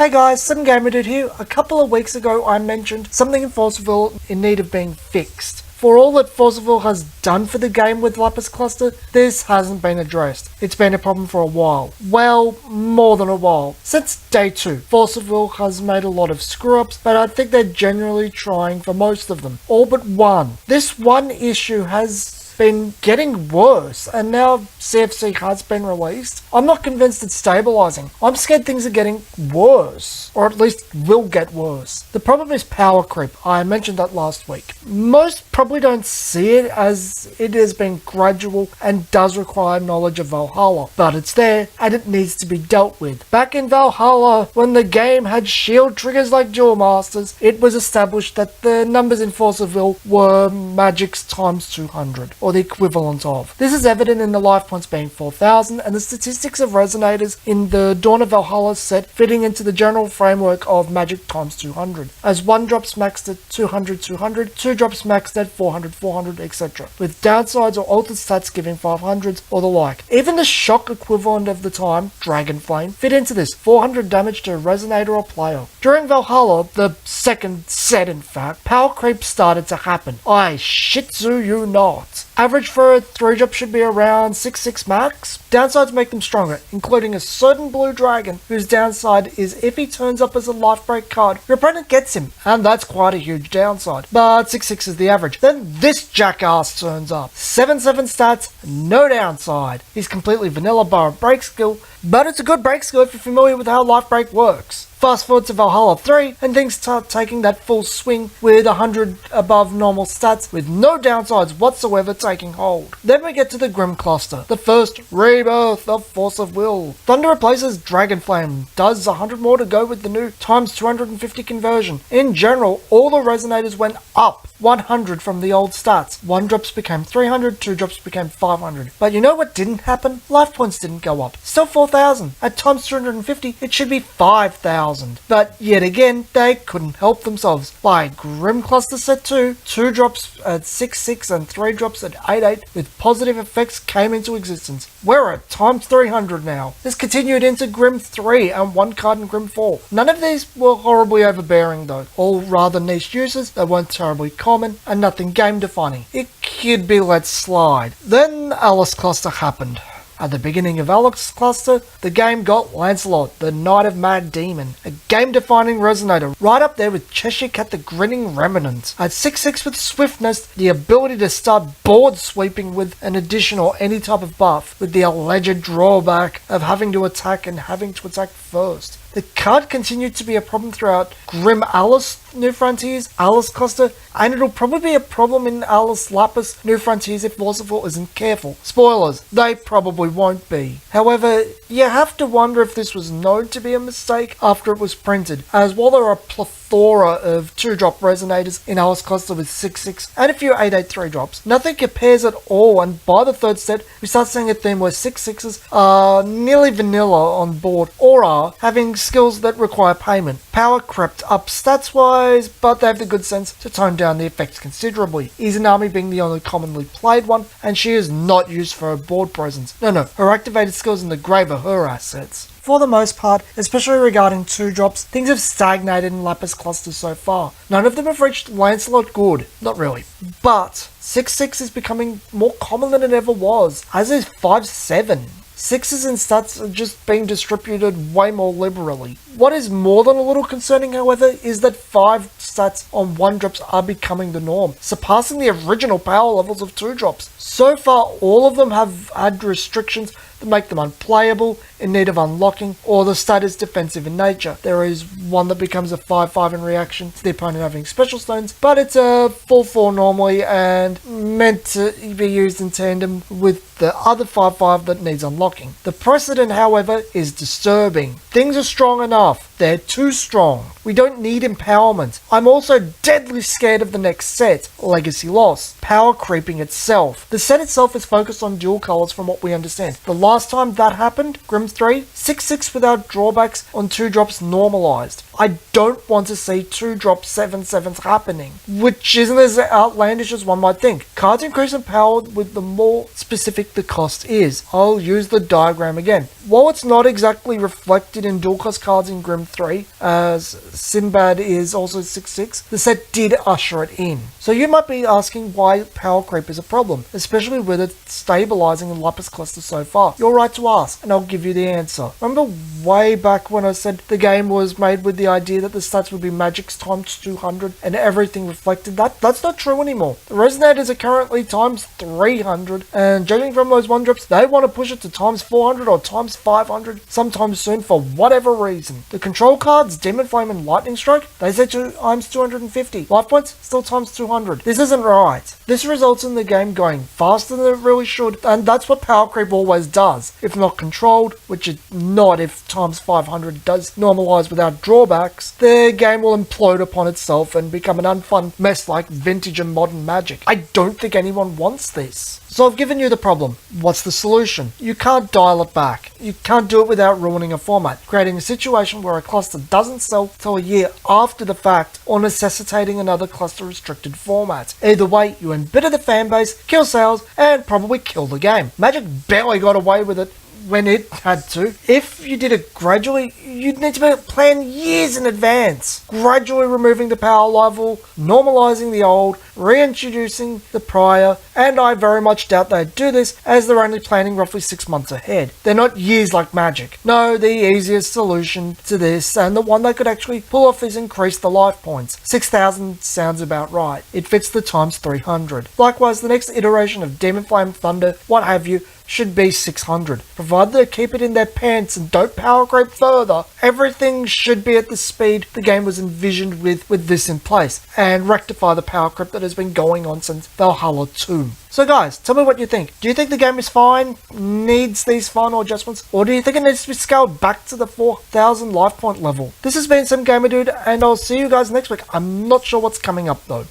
Hey guys, Some Gamer Dude here. A couple of weeks ago I mentioned something in Forceville in need of being fixed. For all that Forceville has done for the game with Lapis Cluster, this hasn't been addressed. It's been a problem for a while. Well, more than a while. Since day 2, Forceville has made a lot of screw-ups, but I think they're generally trying for most of them. All but one. This one issue has been getting worse, and now CFC has been released. I'm not convinced it's stabilizing. I'm scared things are getting worse, or at least will get worse. The problem is Power Crept. I mentioned that last week. Most probably don't see it as it has been gradual and does require knowledge of Valhalla, but it's there and it needs to be dealt with. Back in Valhalla, when the game had shield triggers like Duel Masters, it was established that the numbers in Forceville were magics times 200, or the equivalent of. This is evident in the life points being 4,000 and the statistics of resonators in the Dawn of Valhalla set fitting into the general framework of magic times 200, as 1 drops maxed at 200, 200, 2 drops maxed at 400, 400, etc., with downsides or altered stats giving 500s or the like. Even the shock equivalent of the time, Dragon Flame, fit into this, 400 damage to a resonator or player. During Valhalla, the second set in fact, Power Creep started to happen. I shitzu you not. Average for a 3-drop should be around 6/6 max. Downsides make them stronger, including a certain blue dragon whose downside is if he turns up as a life break card, your opponent gets him, and that's quite a huge downside. But 6/6 is the average. Then this jackass turns up. 7/7 stats, no downside. He's completely vanilla bar a break skill, but it's a good break skill if you're familiar with how life break works. Fast forward to Valhalla 3, and things start taking that full swing with 100 above normal stats with no downsides whatsoever taking hold. Then we get to the Grimm cluster, the first rebirth of Force of Will. Thunder replaces Dragon Flame, does 100 more to go with the new times 250 conversion. In general, all the resonators went up 100 from the old stats. 1 drops became 300, 2 drops became 500. But you know what didn't happen? Life points didn't go up. Still 4,000. At times 250, it should be 5,000. But yet again, they couldn't help themselves. By Grimm Cluster Set 2, 2 drops at 6/6 and 3 drops at 8/8 with positive effects came into existence. We're at times 300 now. This continued into Grimm 3 and 1 card in Grimm 4. None of these were horribly overbearing though. All rather niche uses that weren't terribly common and nothing game defining. It could be let slide. Then Alice Cluster happened. At the beginning of Alice Cluster, the game got Lancelot, the Knight of Mad Demon, a game-defining resonator, right up there with Cheshire Cat the Grinning Remnant. At 6/6 with Swiftness, the ability to start board sweeping with an addition or any type of buff, with the alleged drawback of having to attack and having to attack first. The card continued to be a problem throughout Grimm Alice New Frontiers, Alice Cluster, and it'll probably be a problem in Alice Lapis New Frontiers if Forceville isn't careful. Spoilers, they probably won't be. However, you have to wonder if this was known to be a mistake after it was printed, as while there are a plethora of 2-drop resonators in Alice Cluster with 6/6 and a few 8/8 3-drops, nothing compares at all, and by the third set, we start seeing a theme where 6/6s are nearly vanilla on board, or are having skills that require payment. Power Crept up stats-wise, but they have the good sense to tone down the effects considerably. Izanami being the only commonly played one, and she is not used for her board presence. No, her activated skills in the grave are her assets. For the most part, especially regarding 2-drops, things have stagnated in Lapis Cluster so far. None of them have reached Lancelot good. Not really. But 6/6 is becoming more common than it ever was, as is 5/7. 6s and stats are just being distributed way more liberally. What is more than a little concerning, however, is that 5 stats on 1 drops are becoming the norm, surpassing the original power levels of 2 drops. So far, all of them have had restrictions that make them unplayable, in need of unlocking, or the stat is defensive in nature. There is one that becomes a 5/5 in reaction to the opponent having special stones, but it's a full 4 normally and meant to be used in tandem with the other 5/5 that needs unlocking. The precedent, however, is disturbing. Things are strong enough. They're too strong. We don't need empowerment. I'm also deadly scared of the next set, Legacy Loss, Power Creeping itself. The set itself is focused on dual colors from what we understand. The last time that happened, Grimm 3, 6/6 without drawbacks on 2-drops normalized. I don't want to see 2-drop 7/7s happening, which isn't as outlandish as one might think. Cards increase in power with the more specific the cost is. I'll use the diagram again. While it's not exactly reflected in dual cost cards in Grimm 3, as Sinbad is also 6'6", the set did usher it in. So you might be asking why Power Creep is a problem, especially with it stabilizing in Lapis Cluster so far. You're right to ask, and I'll give you the answer. Remember way back when I said the game was made with the idea that the stats would be magics times 200 and everything reflected that? That's not true anymore. The resonators are currently times 300, and judging from those 1-drops, they want to push it to times 400 or times 500 sometime soon for whatever reason. The control cards, Demon Flame and Lightning Strike, they say times 250. Life points, still times 200. This isn't right. This results in the game going faster than it really should, and that's what Power Creep always does. If not controlled, which it's not if times 500 does normalize without drawbacks, the game will implode upon itself and become an unfun mess like vintage and modern Magic. I don't think anyone wants this. So I've given you the problem. What's the solution? You can't dial it back. You can't do it without ruining a format, creating a situation where a cluster doesn't sell till a year after the fact, or necessitating another cluster restricted format. Either way, you embitter the fanbase, kill sales, and probably kill the game. Magic barely got away with it when it had to. If you did it gradually, you'd need to plan years in advance. Gradually removing the power level, normalizing the old, reintroducing the prior, and I very much doubt they'd do this as they're only planning roughly 6 months ahead. They're not years like Magic. No, the easiest solution to this, and the one they could actually pull off, is increase the life points. 6,000 sounds about right. It fits the times 300. Likewise, the next iteration of Demon Flame, Thunder, what have you, should be 600. Provided they keep it in their pants and don't power creep further, everything should be at the speed the game was envisioned with this in place, and rectify the power creep that has been going on since Valhalla 2. So guys, tell me what you think. Do you think the game is fine, needs these final adjustments, or do you think it needs to be scaled back to the 4,000 life point level? This has been Some Gamer Dude, and I'll see you guys next week. I'm not sure what's coming up though.